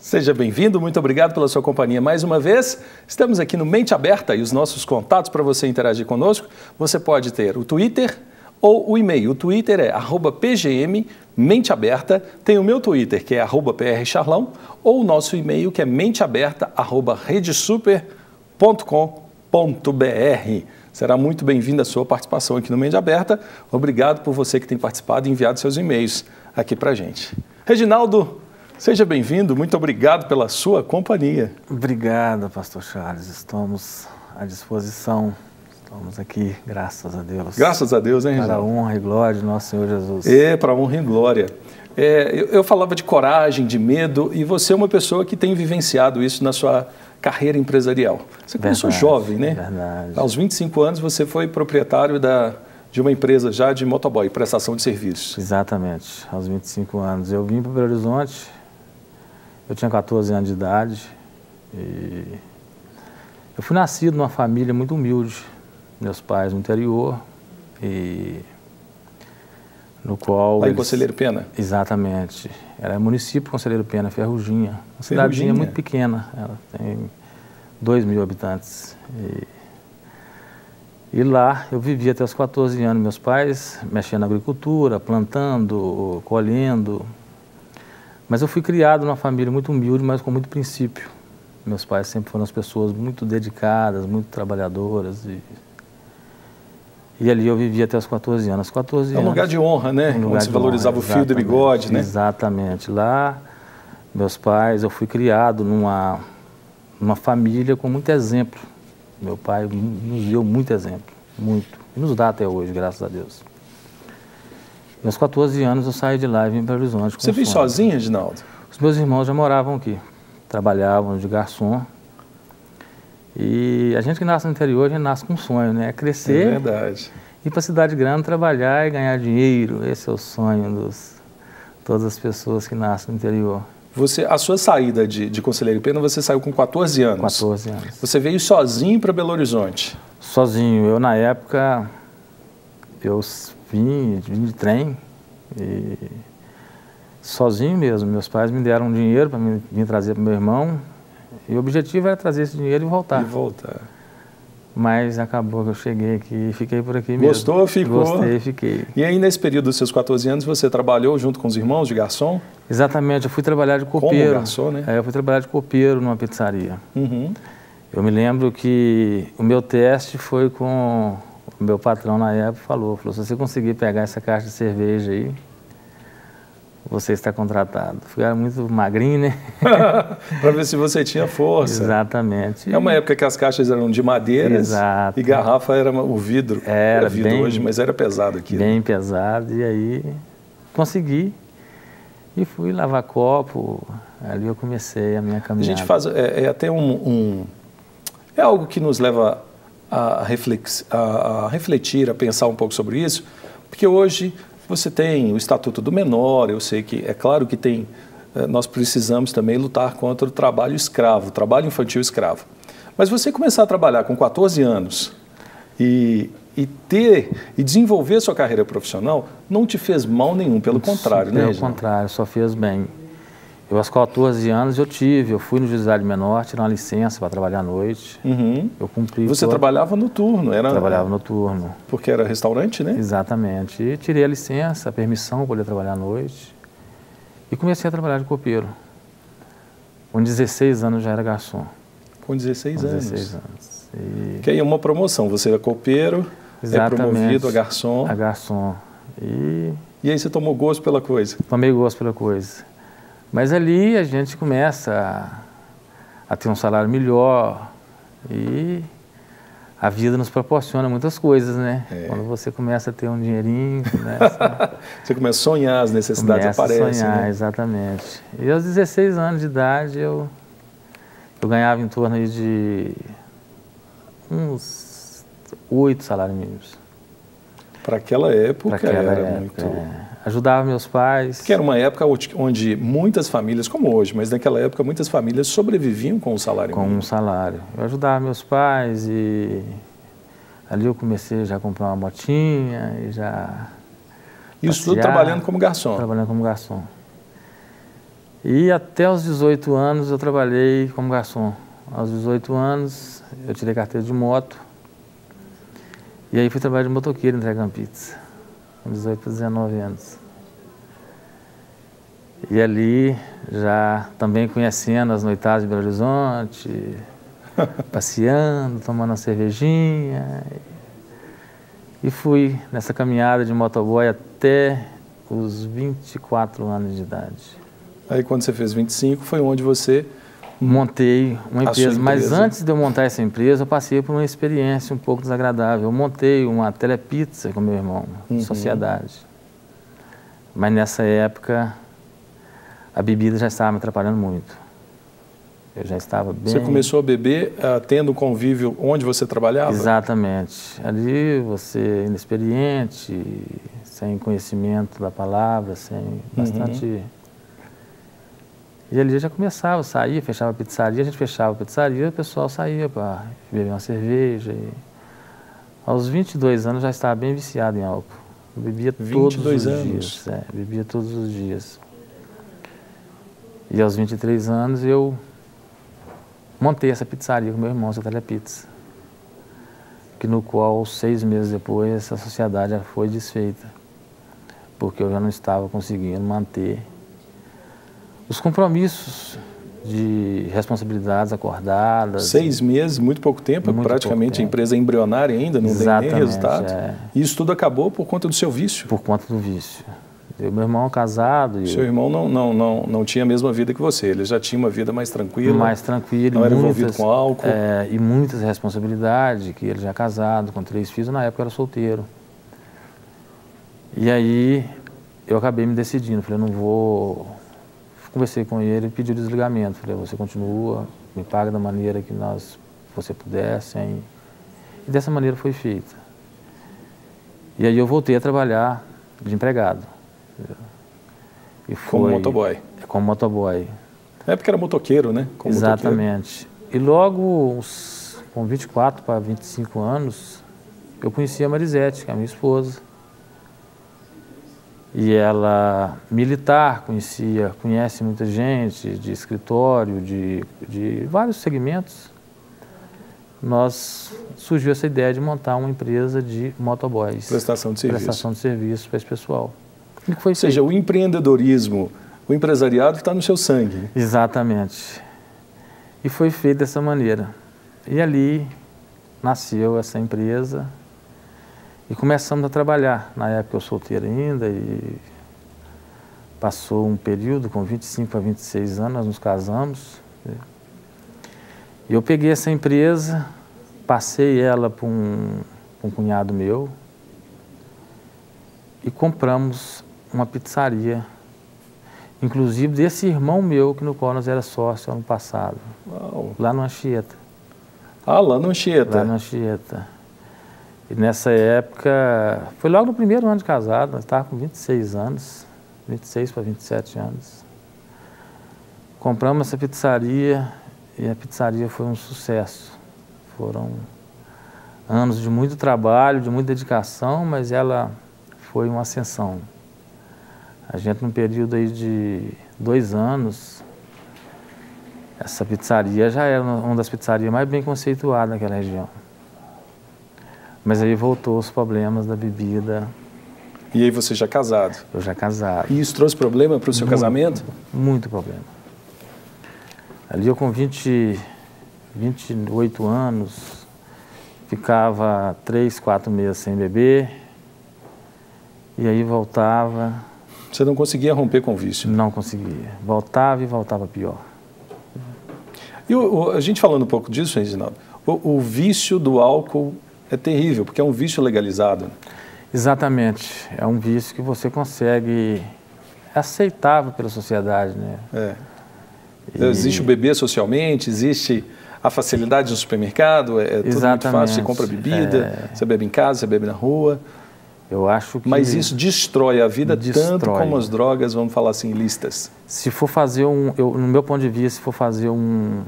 Seja bem-vindo, muito obrigado pela sua companhia mais uma vez. Estamos aqui no Mente Aberta e os nossos contatos para você interagir conosco. Você pode ter o Twitter ou o e-mail. O Twitter é @pgmmenteaberta, tem o meu Twitter que é @prcharlão ou o nosso e-mail que é menteaberta@redesuper.com.br. Será muito bem-vinda a sua participação aqui no Mente Aberta. Obrigado por você que tem participado e enviado seus e-mails aqui para a gente. Reginaldo, seja bem-vindo, muito obrigado pela sua companhia. Obrigado, pastor Charles, estamos à disposição, estamos aqui, graças a Deus. Graças a Deus, hein, Reginaldo? Para a honra e glória de nosso Senhor Jesus. Para a honra e glória. Eu falava de coragem, de medo, e você é uma pessoa que tem vivenciado isso na sua carreira empresarial. Você começou jovem, né? Verdade. Aos 25 anos você foi proprietário de uma empresa já de motoboy, prestação de serviços. Exatamente, aos 25 anos. Eu vim para Belo Horizonte, eu tinha 14 anos de idade e eu fui nascido numa família muito humilde, meus pais no interior e no qual... Lá em Conselheiro Pena? Exatamente, era município Conselheiro Pena, Ferruginha, uma cidadezinha muito pequena, ela tem 2.000 habitantes e lá eu vivia até os 14 anos, meus pais mexendo na agricultura, plantando, colhendo. Mas eu fui criado numa família muito humilde, mas com muito princípio. Meus pais sempre foram as pessoas muito dedicadas, muito trabalhadoras. E ali eu vivia até os 14 anos. É um lugar de honra, né? Onde se valorizava o fio de bigode, né? Exatamente. Lá, meus pais, eu fui criado numa família com muito exemplo. Meu pai nos deu muito exemplo, muito. E nos dá até hoje, graças a Deus. Aos 14 anos eu saí de lá e vim para Belo Horizonte. Você veio sozinho, Reginaldo? Os meus irmãos já moravam aqui, trabalhavam de garçom. E a gente que nasce no interior, a gente nasce com um sonho, né? É crescer, é verdade. Ir para a cidade grande, trabalhar e ganhar dinheiro. Esse é o sonho de todas as pessoas que nascem no interior. A sua saída de Conselheiro Pena, você saiu com 14 anos. 14 anos. Você veio sozinho para Belo Horizonte? Sozinho. Eu, na época, eu vim de trem e sozinho mesmo. Meus pais me deram dinheiro para me trazer para meu irmão e o objetivo era trazer esse dinheiro e voltar. Mas acabou que eu cheguei aqui e fiquei por aqui mesmo. Gostou? Ficou? Gostei, fiquei. E aí, nesse período dos seus 14 anos, você trabalhou junto com os irmãos de garçom? Exatamente, eu fui trabalhar de copeiro. Como garçom, né? Eu fui trabalhar de copeiro numa pizzaria. Uhum. Eu me lembro que o meu teste foi com o meu patrão na época, falou, se você conseguir pegar essa caixa de cerveja aí, você está contratado. Ficaram muito magrinho, né? Para ver se você tinha força. Exatamente. É uma época que as caixas eram de madeira e garrafa era o vidro. Era vidro bem, hoje, mas era pesado aqui. Bem pesado. E aí consegui e fui lavar copo. Ali eu comecei a minha caminhada. A gente faz até é algo que nos leva a refletir, a pensar um pouco sobre isso, porque hoje você tem o Estatuto do Menor, eu sei que, é claro que nós precisamos também lutar contra o trabalho escravo, o trabalho infantil escravo. Mas você começar a trabalhar com 14 anos e desenvolver sua carreira profissional não te fez mal nenhum, pelo contrário, né, Pelo contrário, só fez bem. Eu, aos 14 anos, eu fui no Juizado Menor, tirar uma licença para trabalhar à noite. Uhum. Eu cumpri. Você trabalhava noturno, era? Trabalhava noturno. Porque era restaurante, né? Exatamente. E tirei a licença, a permissão para poder trabalhar à noite. E comecei a trabalhar de copeiro. Com 16 anos já era garçom. Com 16 anos? 16 anos. Que aí é uma promoção, você é copeiro, é promovido a garçom. A garçom. E aí você tomou gosto pela coisa? Tomei gosto pela coisa. Mas ali a gente começa a ter um salário melhor e a vida nos proporciona muitas coisas, né? Quando você começa a ter um dinheirinho, você começa a sonhar, as necessidades aparecem. Começa a sonhar, né? Exatamente. E aos 16 anos de idade eu ganhava em torno aí de uns 8 salários mínimos. Para aquela época era muito... Ajudava meus pais. Que era uma época onde muitas famílias, como hoje, mas naquela época muitas famílias sobreviviam com o salário mínimo. Com um salário. Eu ajudava meus pais e ali eu comecei já a comprar uma motinha e já... Isso tudo trabalhando como garçom? Trabalhando como garçom. E até os 18 anos eu trabalhei como garçom. Aos 18 anos eu tirei carteira de moto. E aí fui trabalhar de motoqueiro entregando pizza. Com 18 para 19 anos. E ali já também conhecendo as noitadas de Belo Horizonte, passeando, tomando uma cervejinha. E fui nessa caminhada de motoboy até os 24 anos de idade. Aí quando você fez 25 foi onde você... Montei uma empresa, mas empresa. antes de eu montar essa empresa, eu passei por uma experiência um pouco desagradável. Eu montei uma telepizza com meu irmão, sociedade. Mas nessa época, a bebida já estava me atrapalhando muito. Eu já estava bem... Você começou a beber tendo convívio onde você trabalhava? Exatamente. Ali você inexperiente, sem conhecimento da palavra, sem bastante... E ali já começava, saía, fechava a pizzaria, a gente fechava a pizzaria, o pessoal saía para beber uma cerveja. E... Aos 22 anos já estava bem viciado em álcool. Eu bebia todos os dias. Bebia todos os dias. E aos 23 anos eu montei essa pizzaria com meu irmão, essa Telepizza. Que no qual, 6 meses depois, essa sociedade já foi desfeita. Porque eu já não estava conseguindo manter os compromissos de responsabilidades acordadas. 6 meses, muito pouco tempo, praticamente a empresa embrionária ainda, não tem nem resultado. E isso tudo acabou por conta do seu vício? Por conta do vício. Meu irmão casado. E seu irmão não tinha a mesma vida que você, ele já tinha uma vida mais tranquila. Mais tranquila. Não era envolvido com álcool. E muitas responsabilidades, que ele já casado, com 3 filhos, na época era solteiro. E aí eu acabei me decidindo, falei, não vou... Conversei com ele e pedi o desligamento. Falei, você continua, me paga da maneira que você puder, sem... E dessa maneira foi feita. E aí eu voltei a trabalhar de empregado. E foi... Como motoboy. Como motoboy. É porque era motoqueiro, né? Como exatamente. Motoqueiro. E logo, com 24 para 25 anos, eu conheci a Marisete, que é a minha esposa. E ela, militar, conhece muita gente, de escritório, de vários segmentos. Surgiu essa ideia de montar uma empresa de motoboys. Prestação de serviço. Prestação de serviço para esse pessoal. Ou seja, o empreendedorismo, o empresariado está no seu sangue. Exatamente. E foi feito dessa maneira. E ali nasceu essa empresa. E começamos a trabalhar, na época eu solteiro ainda, e passou um período, com 25 a 26 anos, nós nos casamos. E eu peguei essa empresa, passei ela para um cunhado meu e compramos uma pizzaria, inclusive desse irmão meu, no qual nós era sócio ano passado. Uau. Lá no Anchieta. Ah, lá no Anchieta. Lá no Anchieta. E nessa época, foi logo no primeiro ano de casado, nós estávamos com 26 anos, 26 para 27 anos. Compramos essa pizzaria e a pizzaria foi um sucesso. Foram anos de muito trabalho, de muita dedicação, mas ela foi uma ascensão. A gente, num período aí de 2 anos, essa pizzaria já era uma das pizzarias mais bem conceituadas naquela região. Mas aí voltou os problemas da bebida. E aí você já casado? Eu já casado. E isso trouxe problema para o seu casamento? Muito problema. Ali eu com 28 anos, ficava 3, 4 meses sem beber, e aí voltava. Você não conseguia romper com o vício? Não conseguia. Voltava e voltava pior. E a gente falando um pouco disso, Reginaldo, o vício do álcool é terrível, porque é um vício legalizado. Exatamente. É um vício que você consegue... É aceitável pela sociedade, né? Existe o beber socialmente, existe a facilidade no supermercado, tudo muito fácil, você compra bebida, você bebe em casa, você bebe na rua. Eu acho que... Mas isso destrói a vida tanto como as drogas, vamos falar assim, ilícitas. Se for fazer no meu ponto de vista, se for fazer um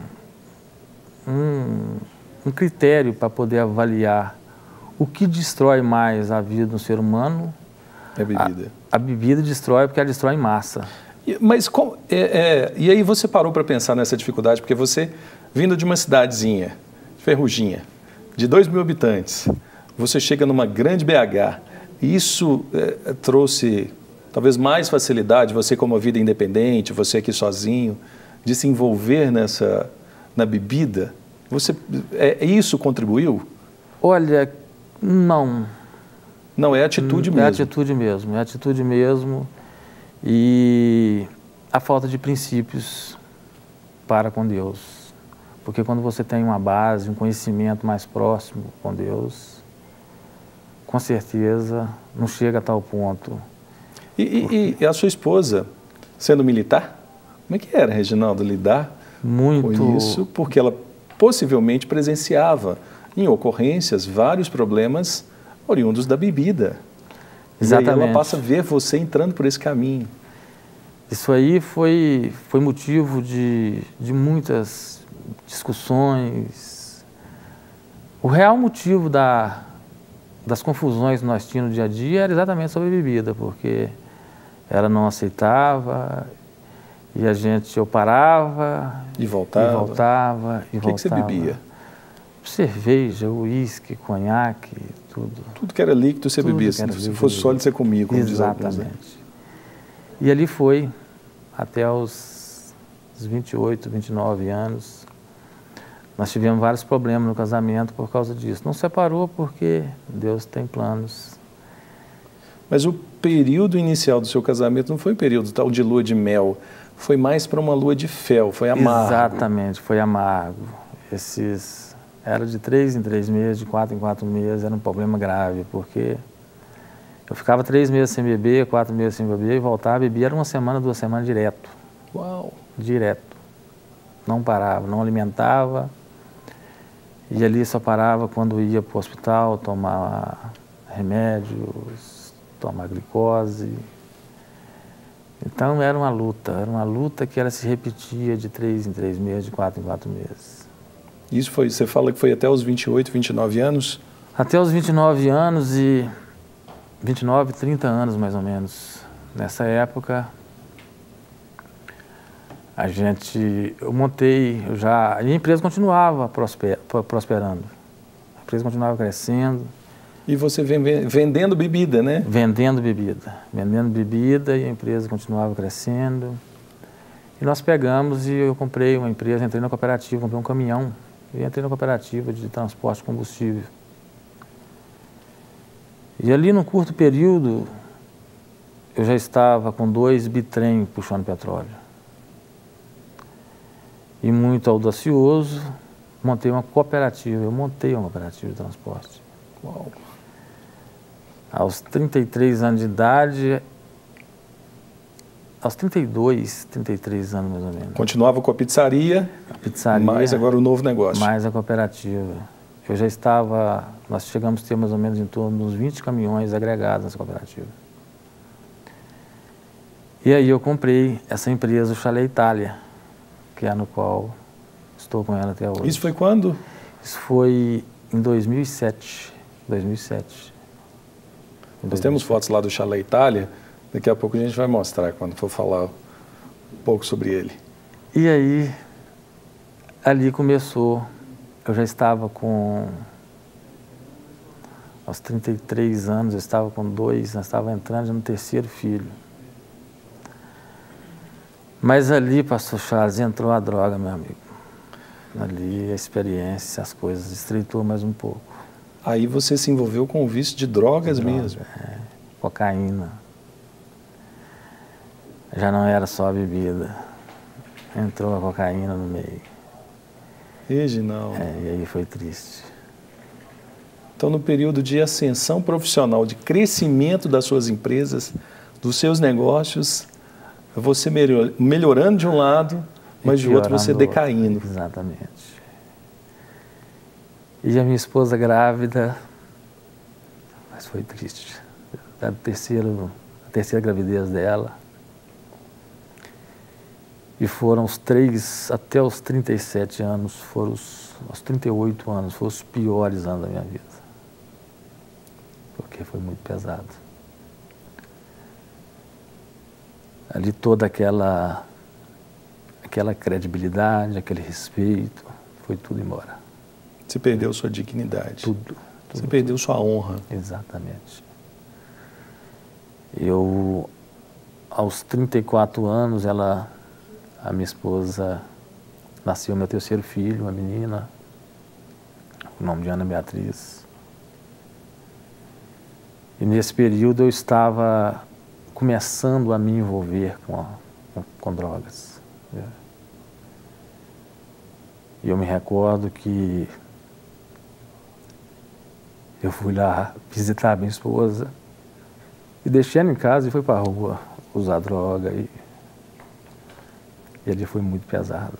critério para poder avaliar o que destrói mais a vida do ser humano... É a bebida. A bebida destrói porque ela destrói em massa. Mas e aí você parou para pensar nessa dificuldade, porque você, vindo de uma cidadezinha, Ferruginha, de 2.000 habitantes, você chega numa grande BH, e isso trouxe talvez mais facilidade, você como uma vida independente, você aqui sozinho, de se envolver na bebida? Isso contribuiu? Olha, não. Não, é atitude mesmo. É atitude mesmo, é atitude mesmo. E a falta de princípios para com Deus. Porque quando você tem uma base, um conhecimento mais próximo com Deus, com certeza não chega a tal ponto. E a sua esposa, sendo militar, como é que era, Reginaldo, lidar com isso? Porque ela possivelmente presenciava em ocorrências vários problemas oriundos da bebida. Exatamente. E aí ela passa a ver você entrando por esse caminho. Isso aí foi motivo de muitas discussões. O real motivo das confusões que nós tínhamos no dia a dia era exatamente sobre a bebida, porque ela não aceitava e eu parava e voltava. E o que você bebia? Cerveja, uísque, conhaque, tudo. Tudo que era líquido você bebia, se fosse sólido você comia, como diz alguns, né? E ali foi até os 28, 29 anos. Nós tivemos vários problemas no casamento por causa disso. Não separou porque Deus tem planos. Mas o período inicial do seu casamento não foi um período tal de lua de mel, foi mais para uma lua de fel, foi amargo. Exatamente, foi amargo. Era de 3 em 3 meses, de 4 em 4 meses, era um problema grave, porque eu ficava 3 meses sem beber, 4 meses sem beber e voltava, bebia, era 1 semana, 2 semanas direto. Uau! Direto. Não parava, não alimentava. E ali só parava quando ia para o hospital tomar remédios, tomar glicose. Então era uma luta que ela se repetia de 3 em 3 meses, de 4 em 4 meses. Isso foi, você fala que foi até os 28, 29 anos? Até os 29 anos 29, 30 anos mais ou menos. Nessa época, eu montei, a empresa continuava prosperando. A empresa continuava crescendo. E você vendendo bebida, né? Vendendo bebida e a empresa continuava crescendo. E nós pegamos e eu comprei uma empresa, entrei na cooperativa, comprei um caminhão e entrei na cooperativa de transporte de combustível. E ali num curto período, eu já estava com 2 bitrem puxando petróleo. E muito audacioso, eu montei uma cooperativa de transporte. Uau. Aos 33 anos de idade, aos 32, 33 anos mais ou menos. Continuava com a pizzaria, mas agora o novo negócio. Mais a cooperativa. Nós chegamos a ter mais ou menos em torno de uns 20 caminhões agregados nessa cooperativa. E aí eu comprei essa empresa, o Chalé Itália, que é no qual estou com ela até hoje. Isso foi quando? Isso foi em 2007. Nós temos fotos lá do Chalé Itália, daqui a pouco a gente vai mostrar quando for falar um pouco sobre ele. E aí, ali começou, eu já estava aos 33 anos, eu estava com 2, nós estávamos entrando no 3º filho. Mas ali, pastor Charles, entrou a droga, meu amigo. Ali a experiência, as coisas, estreitou mais um pouco. Aí você se envolveu com o vício de drogas mesmo? Cocaína. Já não era só a bebida. Entrou a cocaína no meio. Reginaldo. E aí foi triste. Então, no período de ascensão profissional, de crescimento das suas empresas, dos seus negócios, você melhorando de um lado, mas de outro você decaindo. Exatamente. E a minha esposa grávida, mas foi triste. A terceira gravidez dela. E foram os 3, até os 37 anos, aos 38 anos, foram os piores anos da minha vida. Porque foi muito pesado. ali toda aquela credibilidade, aquele respeito, foi tudo embora. Você perdeu sua dignidade. Tudo. Você perdeu sua honra. Exatamente. Eu, aos 34 anos, a minha esposa, nasceu meu terceiro filho, uma menina, o nome de Ana Beatriz. E nesse período eu estava começando a me envolver com drogas. E eu me recordo que eu fui lá visitar a minha esposa e deixei ela em casa e fui para a rua usar droga. E ali foi muito pesado.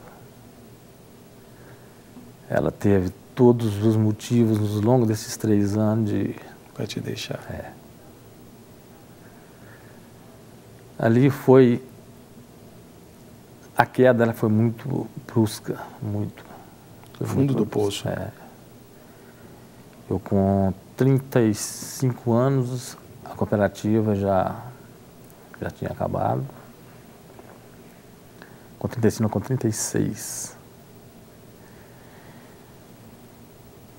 Ela teve todos os motivos, nos longos desses 3 anos, para te deixar. Ali foi... A queda ela foi muito brusca, muito. Fundo do poço. Eu, com 35 anos, a cooperativa já tinha acabado. Com 35, com 36.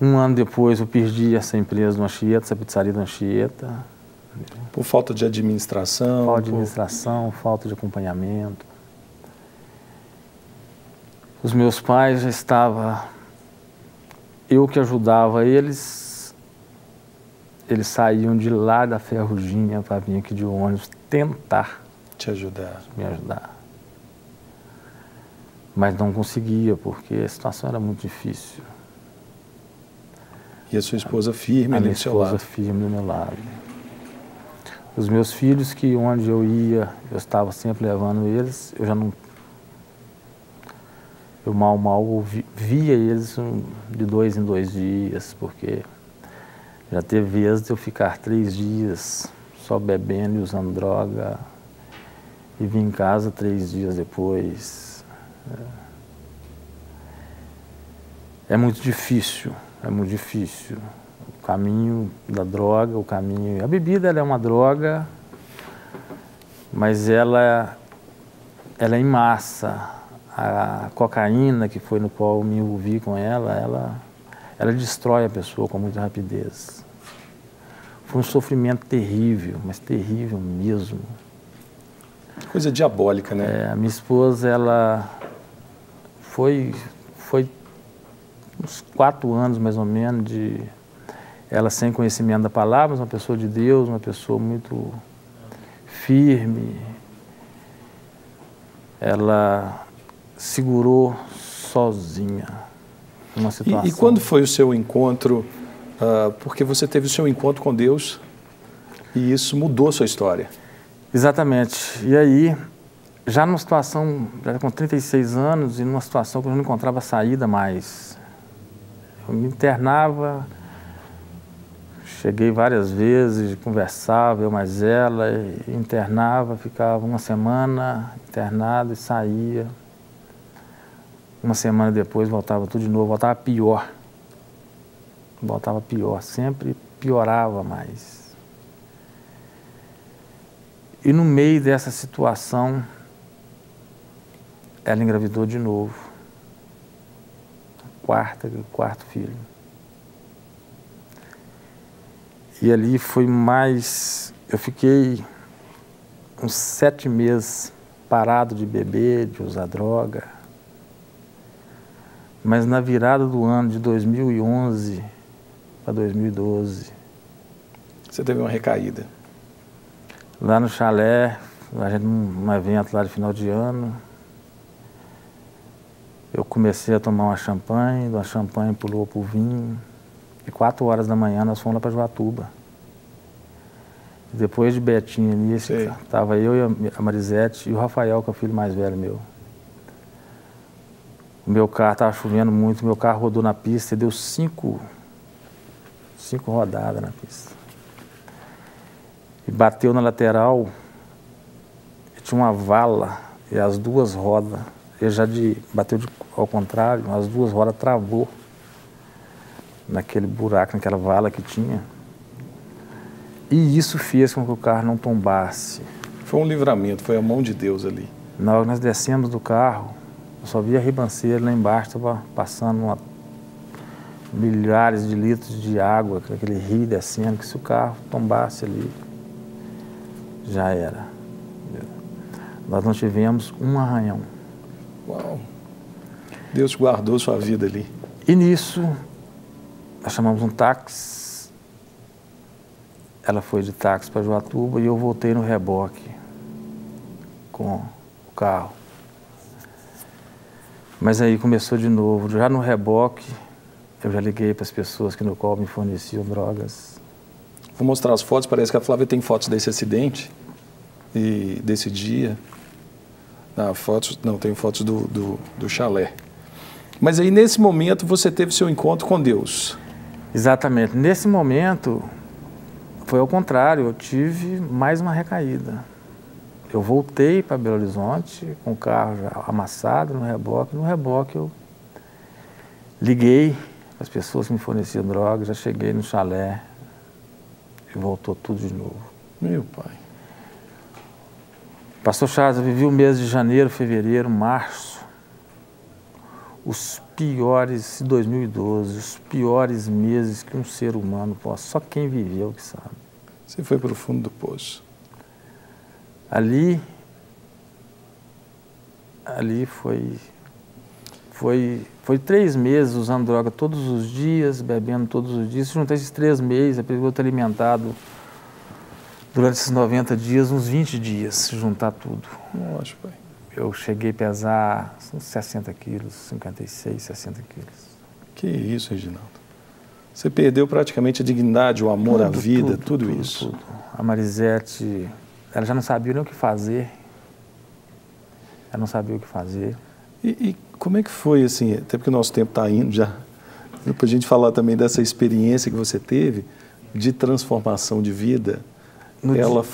Um ano depois eu perdi essa empresa do Anchieta, essa pizzaria do Anchieta. Por falta de administração? Falta de administração, falta de acompanhamento. Os meus pais já estavam... Eu que ajudava eles saíam de lá da Ferruginha para vir aqui de ônibus tentar te ajudar. Me ajudar. Mas não conseguia, porque a situação era muito difícil. E a sua esposa firme ali do seu lado? A minha esposa firme do meu lado. Os meus filhos, que onde eu ia, eu estava sempre levando eles, eu já não... Eu mal via eles de 2 em 2 dias, porque já teve vezes de eu ficar 3 dias só bebendo e usando droga e vim em casa 3 dias depois. É muito difícil, é muito difícil. O caminho da droga, o caminho... A bebida ela é uma droga, mas ela é em massa. A cocaína, que foi no qual eu me envolvi com ela destrói a pessoa com muita rapidez. Foi um sofrimento terrível, mas terrível mesmo. Coisa diabólica, né? A minha esposa, ela foi uns 4 anos, mais ou menos, de ela sem conhecimento da palavra, mas uma pessoa de Deus, uma pessoa muito firme. Ela segurou sozinha uma situação. E quando foi o seu encontro, porque você teve o seu encontro com Deus e isso mudou a sua história? Exatamente. E aí, já numa situação, já com 36 anos, e numa situação que eu não encontrava saída mais. Eu me internava, cheguei várias vezes, conversava, eu mais ela, internava, ficava uma semana internado e saía. Uma semana depois voltava tudo de novo, voltava pior. Voltava pior, sempre piorava mais. E no meio dessa situação, ela engravidou de novo. Quarto filho. E ali foi mais... Eu fiquei uns 7 meses parado de beber, de usar droga. Mas na virada do ano de 2011 para 2012... Você teve uma recaída? Lá no chalé, a gente num evento lá de final de ano, eu comecei a tomar uma champanhe pulou pro vinho, e 4 horas da manhã nós fomos lá para Joatuba. Depois de Betinho ali, estava eu e a Marisete e o Rafael, que é o filho mais velho meu. O meu carro, estava chovendo muito, meu carro rodou na pista e deu 5 rodadas na pista. E bateu na lateral, e tinha uma vala, e as 2 rodas, bateu ao contrário, as 2 rodas travou naquele buraco, naquela vala que tinha. E isso fez com que o carro não tombasse. Foi um livramento, foi a mão de Deus ali. Na hora que nós descemos do carro, eu só via a ribanceira lá embaixo, estava passando milhares de litros de água, aquele rio descendo, que se o carro tombasse ali, já era. Nós não tivemos um arranhão. Uau! Deus guardou sua vida ali. E nisso, nós chamamos um táxi. Ela foi de táxi para Joatuba e eu voltei no reboque com o carro. Mas aí começou de novo. Já no reboque, eu já liguei para as pessoas que no qual me forneciam drogas. Vou mostrar as fotos. Parece que a Flávia tem fotos desse acidente e desse dia. Não, tem fotos do chalé. Mas aí, nesse momento, você teve seu encontro com Deus. Exatamente. Nesse momento, foi ao contrário, eu tive mais uma recaída. Eu voltei para Belo Horizonte, com o carro já amassado no reboque. No reboque, eu liguei para as pessoas que me forneciam drogas, já cheguei no chalé e voltou tudo de novo. Meu pai. Pastor Charles, eu vivi o mês de janeiro, fevereiro, março, os piores, 2012, os piores meses que um ser humano possa, só quem viveu que sabe. Você foi para o fundo do poço. Ali foi 3 meses usando droga todos os dias, bebendo todos os dias. Se juntar esses 3 meses, eu ter alimentado durante esses 90 dias, uns 20 dias, se juntar tudo. Nossa, pai. Eu cheguei a pesar uns 60 quilos, 56, 60 quilos. Que isso, Reginaldo. Você perdeu praticamente a dignidade, o amor à vida, tudo isso. Tudo. A Marisete, ela já não sabia nem o que fazer. Ela não sabia o que fazer. E como é que foi, assim, até porque o nosso tempo está indo já, para a gente falar também dessa experiência que você teve de transformação de vida.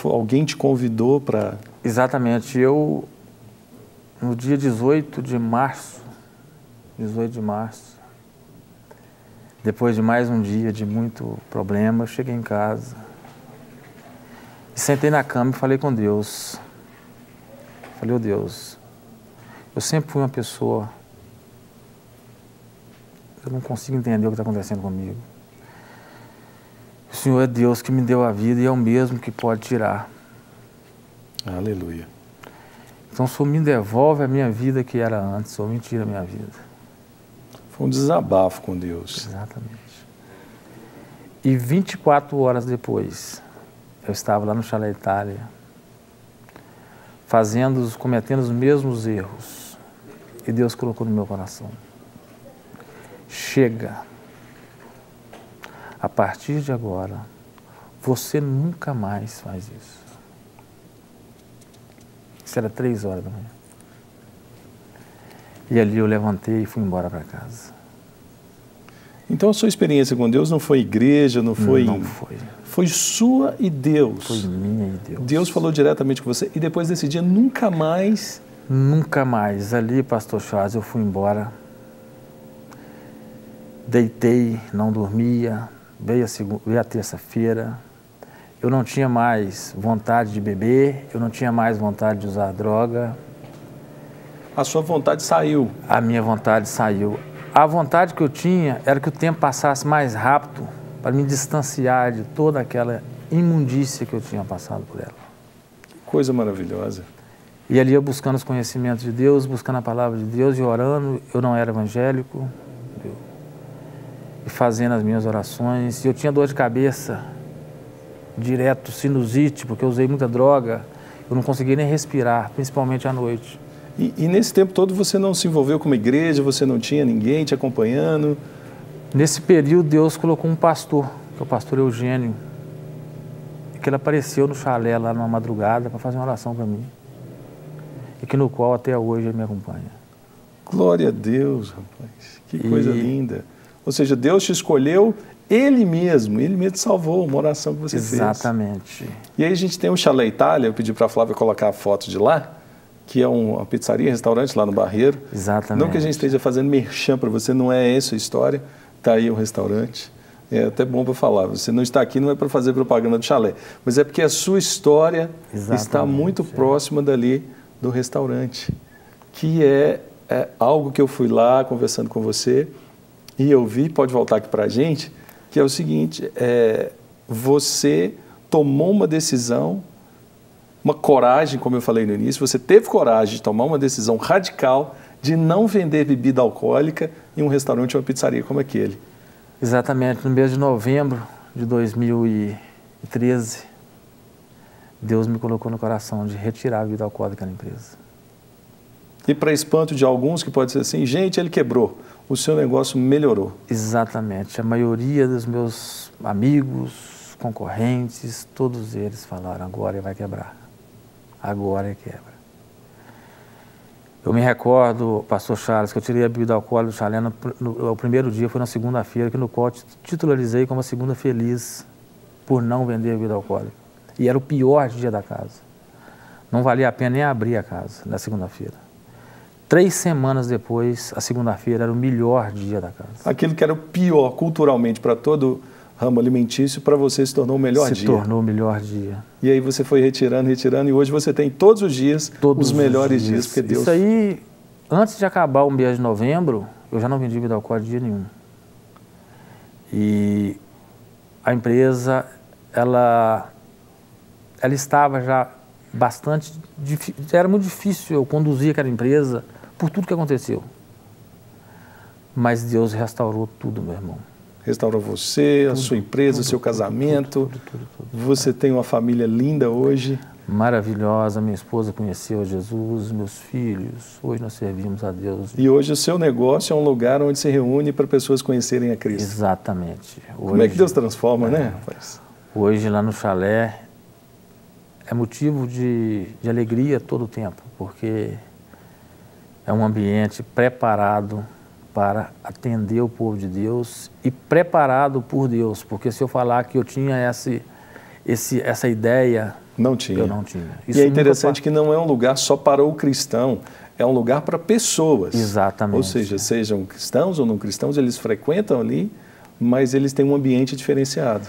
Alguém te convidou para... Exatamente. Eu, no dia 18 de março, depois de mais um dia de muito problema, eu cheguei em casa e sentei na cama e falei com Deus. Falei, ô Deus, eu sempre fui uma pessoa, eu não consigo entender o que está acontecendo comigo. O Senhor é Deus que me deu a vida e é o mesmo que pode tirar. Aleluia. Então, o Senhor me devolve a minha vida que era antes, o Senhor me tira a minha vida. Foi um desabafo com Deus. Exatamente. E 24 horas depois, eu estava lá no Chalé Itália, cometendo os mesmos erros. E Deus colocou no meu coração. Chega. A partir de agora, você nunca mais faz isso. Isso era 3 horas da manhã. E ali eu levantei e fui embora para casa. Então a sua experiência com Deus não foi igreja, não foi... Não foi. Foi sua e Deus. Foi minha e Deus. Deus falou diretamente com você e depois desse dia nunca mais... Nunca mais. Ali, pastor Charles, eu fui embora. Deitei, não dormia. Veio a terça-feira. Eu não tinha mais vontade de beber, eu não tinha mais vontade de usar droga. A sua vontade saiu? A minha vontade saiu. A vontade que eu tinha era que o tempo passasse mais rápido para me distanciar de toda aquela imundícia que eu tinha passado por ela. Que coisa maravilhosa. E ali eu buscando os conhecimentos de Deus, buscando a palavra de Deus e orando. Eu não era evangélico. E fazendo as minhas orações. E eu tinha dor de cabeça direto, sinusite, porque eu usei muita droga. Eu não conseguia nem respirar, principalmente à noite. E nesse tempo todo você não se envolveu com uma igreja, você não tinha ninguém te acompanhando? Nesse período Deus colocou um pastor, que é o pastor Eugênio, que ele apareceu no chalé lá numa madrugada para fazer uma oração para mim. E que no qual até hoje ele me acompanha. Glória a Deus, rapaz. Que coisa linda. Ou seja, Deus te escolheu, Ele mesmo te salvou, uma oração que você fez. Exatamente. E aí a gente tem o Chalé Itália, eu pedi para a Flávia colocar a foto de lá, que é uma pizzaria, restaurante lá no Barreiro. Exatamente. Não que a gente esteja fazendo merchan para você, não é essa a história. Está aí o restaurante. É até bom para falar, você não está aqui não é para fazer propaganda do chalé, mas é porque a sua história está muito próxima dali do restaurante, que é algo que eu fui lá conversando com você e eu vi, pode voltar aqui para a gente, que é o seguinte, você tomou uma decisão, uma coragem, como eu falei no início, você teve coragem de tomar uma decisão radical de não vender bebida alcoólica em um restaurante ou uma pizzaria como aquele. Exatamente, no mês de novembro de 2013, Deus me colocou no coração de retirar a bebida alcoólica da empresa. E para espanto de alguns que pode ser assim, gente, ele quebrou, o seu negócio melhorou. Exatamente, a maioria dos meus amigos, concorrentes, todos eles falaram, agora ele vai quebrar, agora ele quebra. Eu me recordo, pastor Charles, que eu tirei a bebida alcoólica do chalé o primeiro dia, foi na segunda-feira, que no qual titularizei como a segunda feliz por não vender a bebida alcoólica. E era o pior dia da casa. Não valia a pena nem abrir a casa na segunda-feira. 3 semanas depois, a segunda-feira era o melhor dia da casa. Aquilo que era o pior culturalmente para todo ramo alimentício, para você se tornou o melhor dia. Se tornou o melhor dia. E aí você foi retirando, e hoje você tem todos os dias os melhores dias. Porque Deus... Isso aí, antes de acabar o mês de novembro, eu já não vendi bebida alcoólica dia nenhum. E a empresa, ela estava já bastante... Era muito difícil eu conduzir aquela empresa por tudo que aconteceu. Mas Deus restaurou tudo, meu irmão. Restaurou você, a sua empresa, seu casamento. Tudo. Você tem uma família linda hoje. Maravilhosa. Minha esposa conheceu a Jesus, meus filhos. Hoje nós servimos a Deus. E hoje o seu negócio é um lugar onde se reúne para pessoas conhecerem a Cristo. Exatamente. Hoje, como é que Deus transforma, né, rapaz? Hoje lá no chalé é motivo de alegria todo o tempo, porque é um ambiente preparado para atender o povo de Deus e preparado por Deus, porque se eu falar que eu tinha essa ideia, não tinha. Eu não tinha. Isso e é interessante que não é um lugar só para o cristão, é um lugar para pessoas. Exatamente. Ou seja, sejam cristãos ou não cristãos, eles frequentam ali, mas eles têm um ambiente diferenciado.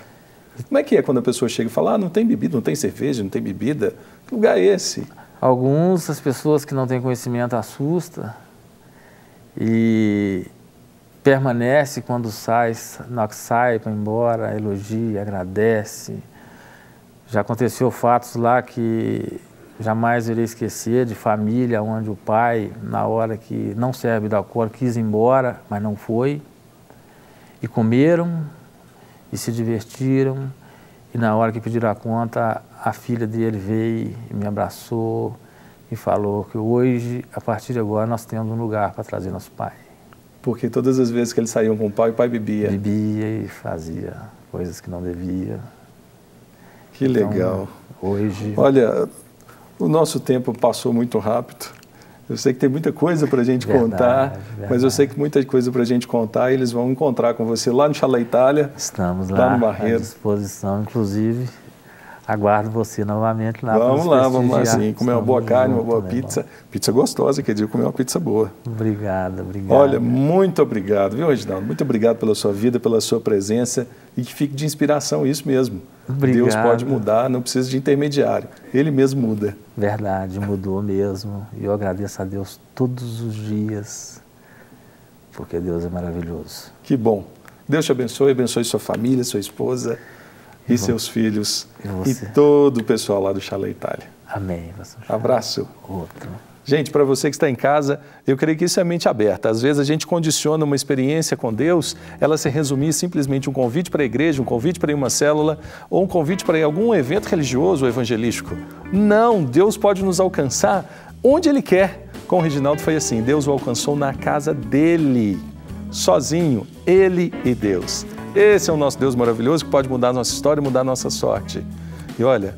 Como é que é quando a pessoa chega e fala, não tem bebida, não tem cerveja, não tem bebida? Que lugar é esse? As pessoas que não têm conhecimento assusta e permanece quando sai para ir embora, elogia, agradece. Já aconteceu fatos lá que jamais irei esquecer, de família onde o pai, na hora que não serve bebida alcoólica, quis ir embora, mas não foi. E comeram e se divertiram. E na hora que pediram a conta, a filha dele veio e me abraçou e falou que hoje, a partir de agora, nós temos um lugar para trazer nosso pai. Porque todas as vezes que eles saíam com o pai bebia. Bebia e fazia coisas que não devia. Que legal. Hoje... Olha, o nosso tempo passou muito rápido. Eu sei que tem muita coisa para a gente contar, mas eu sei que muita coisa para a gente contar e eles vão encontrar com você lá no Chalé Itália. Estamos lá no Barreiro. À disposição, inclusive. Aguardo você novamente lá. Vamos lá sim. Comer uma boa carne, uma boa pizza. Pizza gostosa, quer dizer, comer uma pizza boa. Obrigado. Olha, muito obrigado, viu, Reginaldo? Muito obrigado pela sua vida, pela sua presença e que fique de inspiração isso mesmo. Obrigado. Deus pode mudar, não precisa de intermediário. Ele mesmo muda. Verdade, mudou mesmo. E eu agradeço a Deus todos os dias, porque Deus é maravilhoso. Que bom. Deus te abençoe sua família, sua esposa e seus filhos e todo o pessoal lá do Chalé Itália. Amém. Abraço. Outro. Gente, para você que está em casa, eu creio que isso é mente aberta. Às vezes a gente condiciona uma experiência com Deus, ela se resumir simplesmente um convite para a igreja, um convite para ir a uma célula ou um convite para ir a algum evento religioso ou evangelístico. Não, Deus pode nos alcançar onde Ele quer. Com o Reginaldo foi assim, Deus o alcançou na casa dele, sozinho, Ele e Deus. Esse é o nosso Deus maravilhoso que pode mudar a nossa história e mudar a nossa sorte. E olha,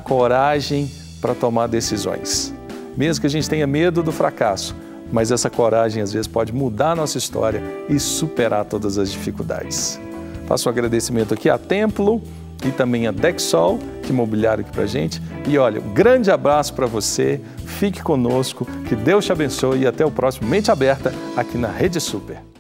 coragem para tomar decisões. Mesmo que a gente tenha medo do fracasso, mas essa coragem às vezes pode mudar a nossa história e superar todas as dificuldades. Faço um agradecimento aqui a Templo e também a Dexol, que mobiliaram aqui pra gente. E olha, um grande abraço para você, fique conosco, que Deus te abençoe e até o próximo Mente Aberta aqui na Rede Super.